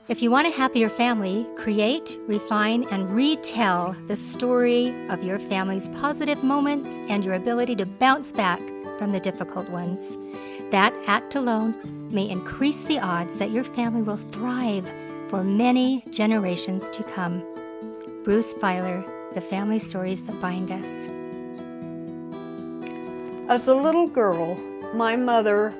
If you want a happier family, create, refine, and retell the story of your family's positive moments and your ability to bounce back from the difficult ones. That act alone may increase the odds that your family will thrive for many generations to come. Bruce Feiler, The Family Stories That Bind Us. As a little girl, my mother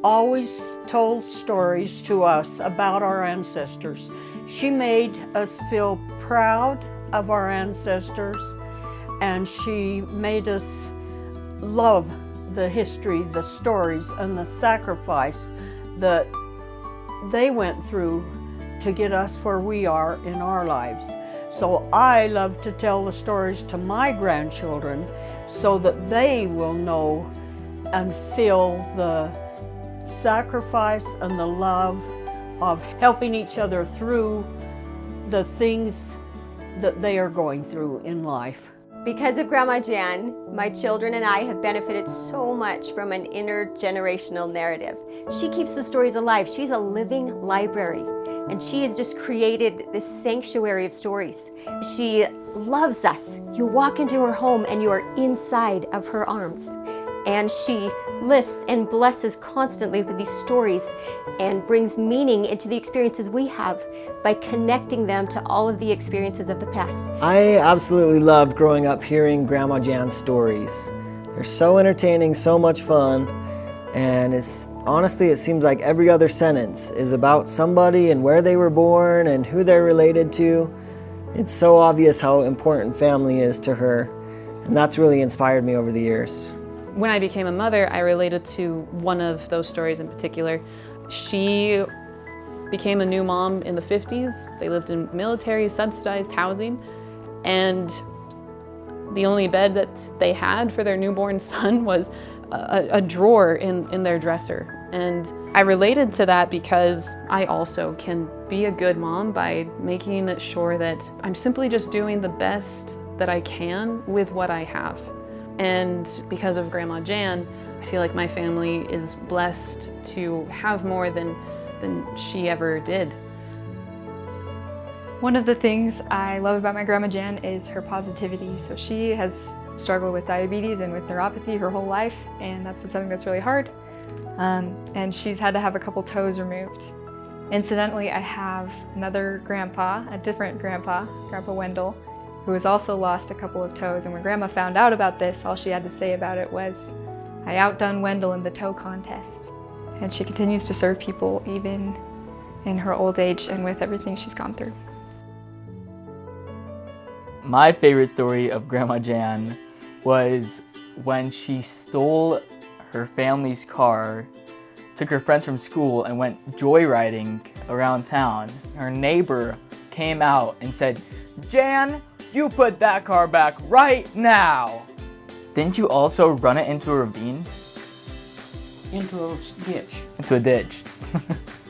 always told stories to us about our ancestors. She made us feel proud of our ancestors, and she made us love the history, the stories, and the sacrifice that they went through to get us where we are in our lives. So I love to tell the stories to my grandchildren so that they will know and feel the sacrifice and the love of helping each other through the things that they are going through in life. Because of Grandma Jan, my children and I have benefited so much from an intergenerational narrative. She keeps the stories alive. She's a living library, and she has just created this sanctuary of stories. She loves us. You walk into her home and you are inside of her arms. And she lifts and blesses constantly with these stories and brings meaning into the experiences we have by connecting them to all of the experiences of the past. I absolutely loved growing up hearing Grandma Jan's stories. They're so entertaining, so much fun, and honestly it seems like every other sentence is about somebody and where they were born and who they're related to. It's so obvious how important family is to her, and that's really inspired me over the years. When I became a mother, I related to one of those stories in particular. She became a new mom in the 50s. They lived in military subsidized housing, and the only bed that they had for their newborn son was a drawer in their dresser. And I related to that because I also can be a good mom by making sure that I'm simply just doing the best that I can with what I have. And because of Grandma Jan, I feel like my family is blessed to have more than she ever did. One of the things I love about my Grandma Jan is her positivity. So she has struggled with diabetes and with neuropathy her whole life, and that's been something that's really hard. And she's had to have a couple toes removed. Incidentally, I have another grandpa, a different grandpa, Grandpa Wendell, who has also lost a couple of toes. And when Grandma found out about this, all she had to say about it was, "I outdone Wendell in the toe contest." And she continues to serve people even in her old age and with everything she's gone through. My favorite story of Grandma Jan was when she stole her family's car, took her friends from school, and went joyriding around town. Her neighbor came out and said, "Jan, you put that car back right now." Didn't you also run it into a ravine? Into a ditch. Into a ditch.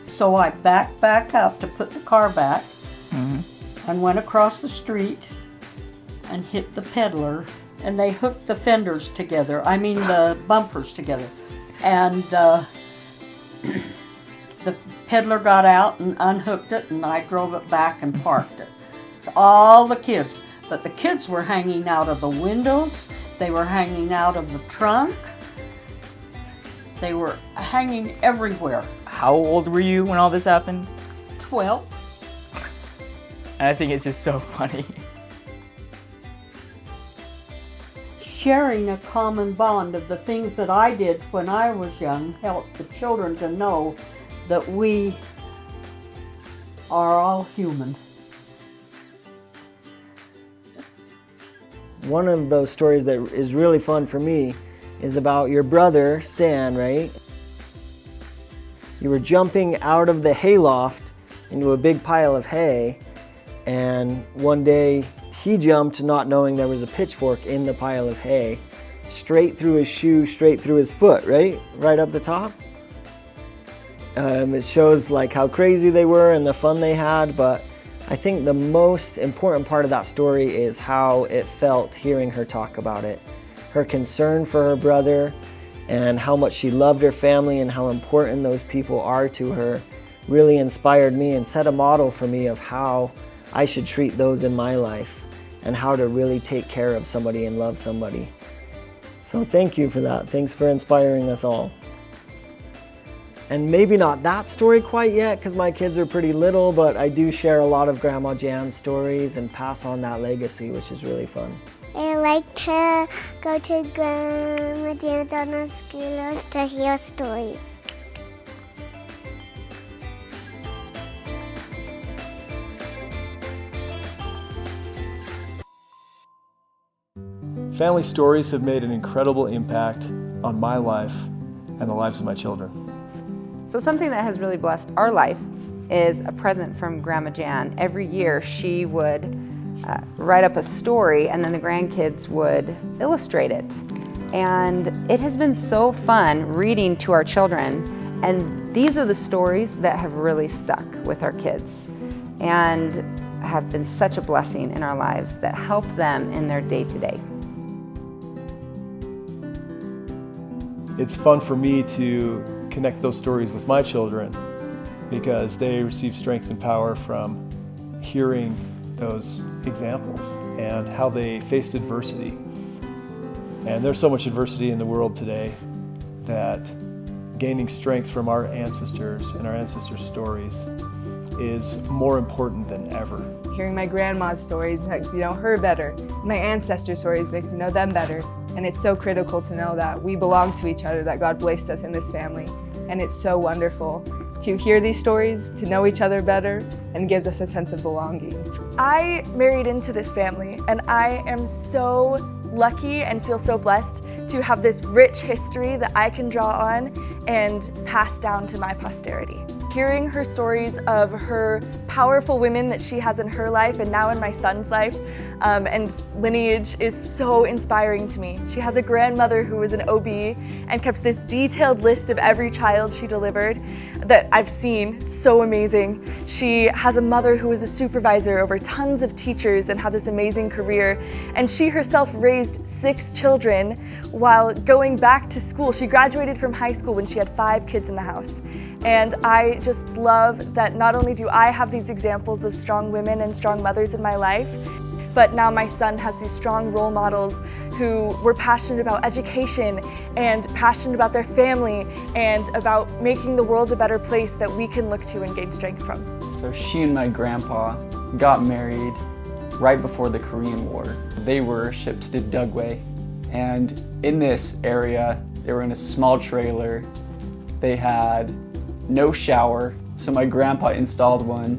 So I backed back up to put the car back and went across the street and hit the peddler, and they hooked the fenders together, the bumpers together. And the peddler got out and unhooked it, and I drove it back and parked it. All the kids, but the kids were hanging out of the windows, they were hanging out of the trunk, they were hanging everywhere. How old were you when all this happened? 12. And I think it's just so funny. Sharing a common bond of the things that I did when I was young helped the children to know that we are all human. One of those stories that is really fun for me is about your brother, Stan, right? You were jumping out of the hayloft into a big pile of hay, and one day he jumped not knowing there was a pitchfork in the pile of hay, straight through his shoe, straight through his foot, right? Right up the top. It shows like how crazy they were and the fun they had, but I think the most important part of that story is how it felt hearing her talk about it. Her concern for her brother and how much she loved her family and how important those people are to her really inspired me and set a model for me of how I should treat those in my life and how to really take care of somebody and love somebody. So thank you for that. Thanks for inspiring us all. And maybe not that story quite yet because my kids are pretty little, but I do share a lot of Grandma Jan's stories and pass on that legacy, which is really fun. I like to go to Grandma Jan's on the schoolhouse to hear stories. Family stories have made an incredible impact on my life and the lives of my children. So something that has really blessed our life is a present from Grandma Jan. Every year she would write up a story and then the grandkids would illustrate it. And it has been so fun reading to our children, and these are the stories that have really stuck with our kids and have been such a blessing in our lives that help them in their day-to-day. It's fun for me to connect those stories with my children because they receive strength and power from hearing those examples and how they faced adversity. And there's so much adversity in the world today that gaining strength from our ancestors and our ancestors' stories is more important than ever. Hearing my grandma's stories makes me know her better. My ancestors' stories makes me know them better. And it's so critical to know that we belong to each other, that God placed us in this family. And it's so wonderful to hear these stories, to know each other better, and gives us a sense of belonging. I married into this family, and I am so lucky and feel so blessed to have this rich history that I can draw on and pass down to my posterity. Hearing her stories of her powerful women that she has in her life and now in my son's life and lineage is so inspiring to me. She has a grandmother who was an OB and kept this detailed list of every child she delivered that I've seen, so amazing. She has a mother who was a supervisor over tons of teachers and had this amazing career, and she herself raised 6 children while going back to school. She graduated from high school when she had 5 kids in the house. And I just love that not only do I have these examples of strong women and strong mothers in my life, but now my son has these strong role models who were passionate about education and passionate about their family and about making the world a better place that we can look to and gain strength from. So she and my grandpa got married right before the Korean War. They were shipped to Dugway, and in this area, they were in a small trailer. They had no shower, so my grandpa installed one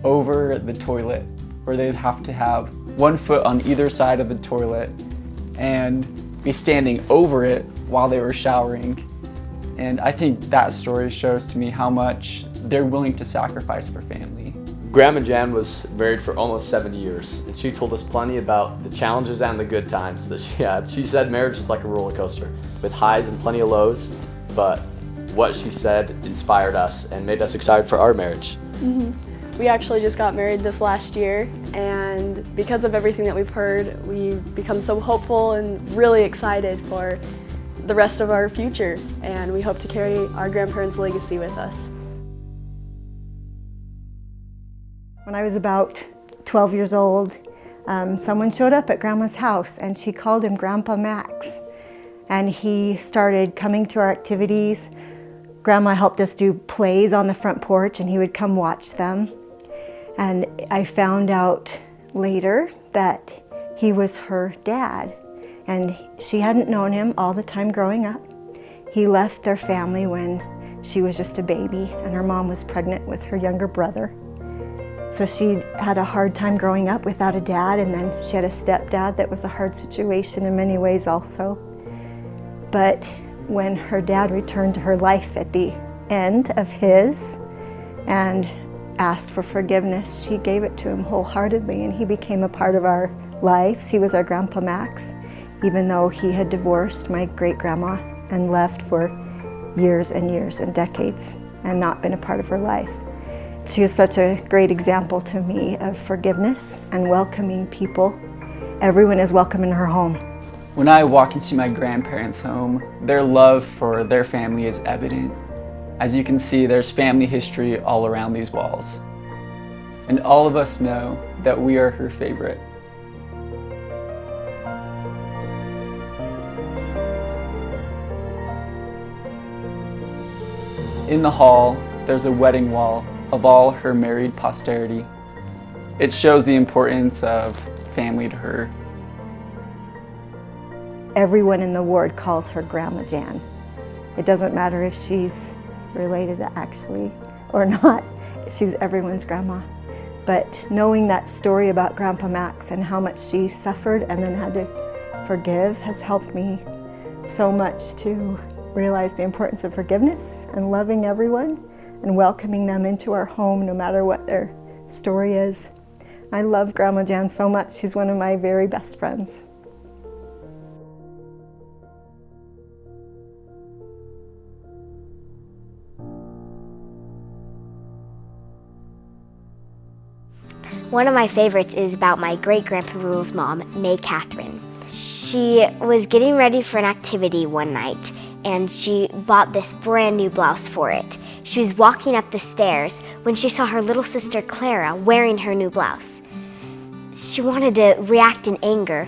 over the toilet where they'd have to have 1 foot on either side of the toilet and be standing over it while they were showering. And I think that story shows to me how much they're willing to sacrifice for family. Grandma Jan was married for almost 70 years, and she told us plenty about the challenges and the good times that she had. She said marriage is like a roller coaster with highs and plenty of lows, but what she said inspired us and made us excited for our marriage. We actually just got married this last year, and because of everything that we've heard, we've become so hopeful and really excited for the rest of our future, and we hope to carry our grandparents' legacy with us. When I was about 12 years old, someone showed up at Grandma's house and she called him Grandpa Max. And he started coming to our activities. Grandma helped us do plays on the front porch and he would come watch them. And I found out later that he was her dad. And she hadn't known him all the time growing up. He left their family when she was just a baby and her mom was pregnant with her younger brother. So she had a hard time growing up without a dad, and then she had a stepdad that was a hard situation in many ways also. But when her dad returned to her life at the end of his and asked for forgiveness, she gave it to him wholeheartedly, and he became a part of our lives. He was our Grandpa Max, even though he had divorced my great-grandma and left for years and years and decades and not been a part of her life. She was such a great example to me of forgiveness and welcoming people. Everyone is welcome in her home. When I walk into my grandparents' home, their love for their family is evident. As you can see, there's family history all around these walls. And all of us know that we are her favorite. In the hall, there's a wedding wall of all her married posterity. It shows the importance of family to her. Everyone in the ward calls her Grandma Jan. It doesn't matter if she's related actually or not. She's everyone's grandma. But knowing that story about Grandpa Max and how much she suffered and then had to forgive has helped me so much to realize the importance of forgiveness and loving everyone and welcoming them into our home no matter what their story is. I love Grandma Jan so much. She's one of my very best friends. One of my favorites is about my great-grandpa Rule's mom, May Catherine. She was getting ready for an activity one night and she bought this brand new blouse for it. She was walking up the stairs when she saw her little sister Clara wearing her new blouse. She wanted to react in anger,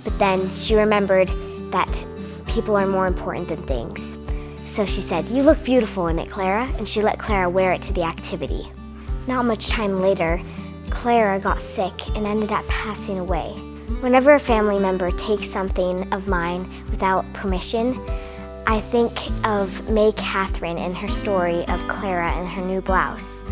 but then she remembered that people are more important than things. So she said, "You look beautiful in it, Clara," and she let Clara wear it to the activity. Not much time later, Clara got sick and ended up passing away. Whenever a family member takes something of mine without permission, I think of May Catherine and her story of Clara and her new blouse.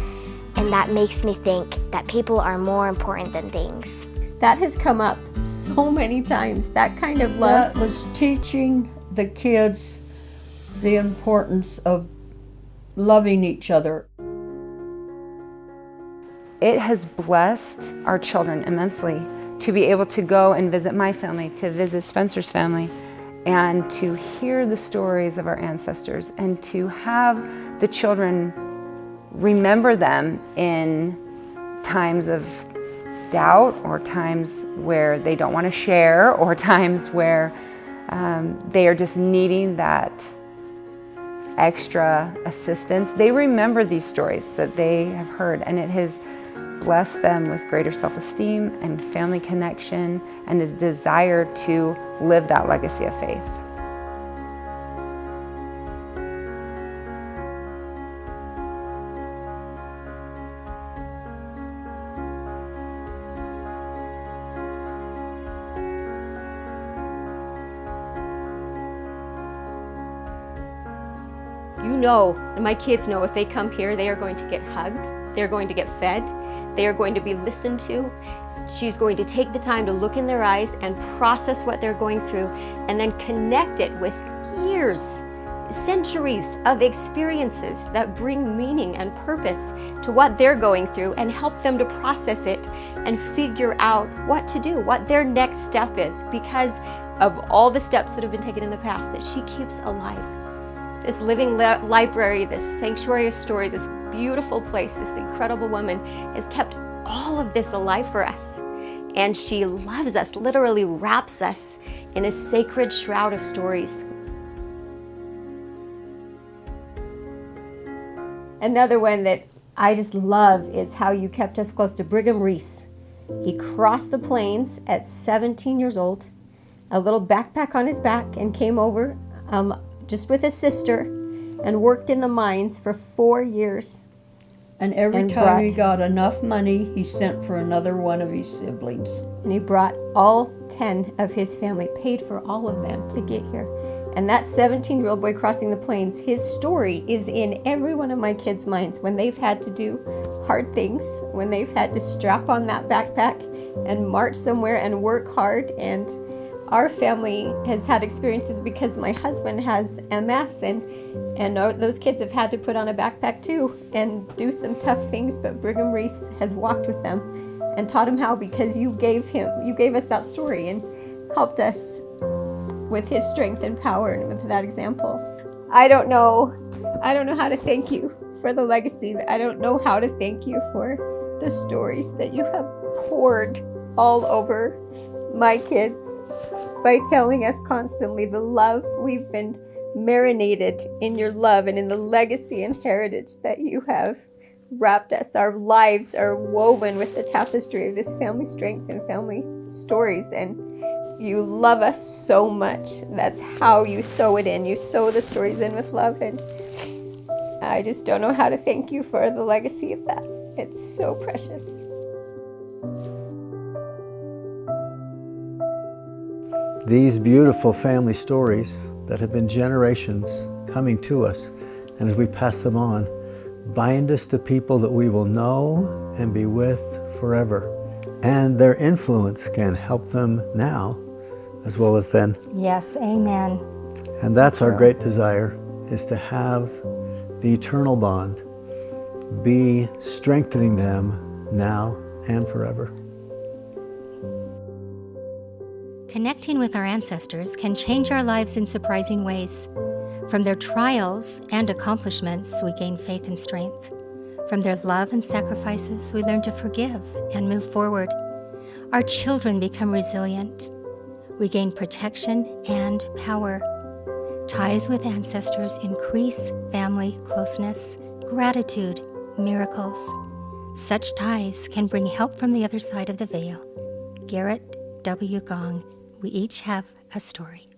And that makes me think that people are more important than things. That has come up so many times, that kind of love. That was teaching the kids the importance of loving each other. It has blessed our children immensely to be able to go and visit my family, to visit Spencer's family, and to hear the stories of our ancestors and to have the children remember them in times of doubt or times where they don't want to share or times where they are just needing that extra assistance. They remember these stories that they have heard, and it has blessed them with greater self-esteem and family connection and a desire to live that legacy of faith. You know, and my kids know, if they come here, they are going to get hugged, they're going to get fed, they are going to be listened to. She's going to take the time to look in their eyes and process what they're going through and then connect it with years, centuries of experiences that bring meaning and purpose to what they're going through and help them to process it and figure out what to do, what their next step is, because of all the steps that have been taken in the past that she keeps alive. This living library, this sanctuary of story, this beautiful place, this incredible woman has kept all of this alive for us. And she loves us, literally wraps us in a sacred shroud of stories. Another one that I just love is how you kept us close to Brigham Reese. He crossed the plains at 17 years old, a little backpack on his back, and came over just with his sister and worked in the mines for 4 years. And every time he got enough money, he sent for another one of his siblings. And he brought all 10 of his family, paid for all of them to get here. And that 17-year-old boy crossing the plains, his story is in every one of my kids' minds when they've had to do hard things, when they've had to strap on that backpack and march somewhere and work hard. And our family has had experiences because my husband has MS, and those kids have had to put on a backpack too and do some tough things, but Brigham Reese has walked with them and taught him how, because you gave us that story and helped us with his strength and power and with that example. I don't know how to thank you for the legacy. I don't know how to thank you for the stories that you have poured all over my kids by telling us constantly the love we've been marinated in your love and in the legacy and heritage that you have wrapped us. Our lives are woven with the tapestry of this family strength and family stories, and you love us so much. That's how you sew it in. You sew the stories in with love, and I just don't know how to thank you for the legacy of that. It's so precious. These beautiful family stories that have been generations coming to us, and as we pass them on, bind us to people that we will know and be with forever. And their influence can help them now as well as then. Yes, amen. And that's our great desire, is to have the eternal bond be strengthening them now and forever. Connecting with our ancestors can change our lives in surprising ways. From their trials and accomplishments, we gain faith and strength. From their love and sacrifices, we learn to forgive and move forward. Our children become resilient. We gain protection and power. Ties with ancestors increase family closeness, gratitude, miracles. Such ties can bring help from the other side of the veil. Garrett W. Gong, we each have a story.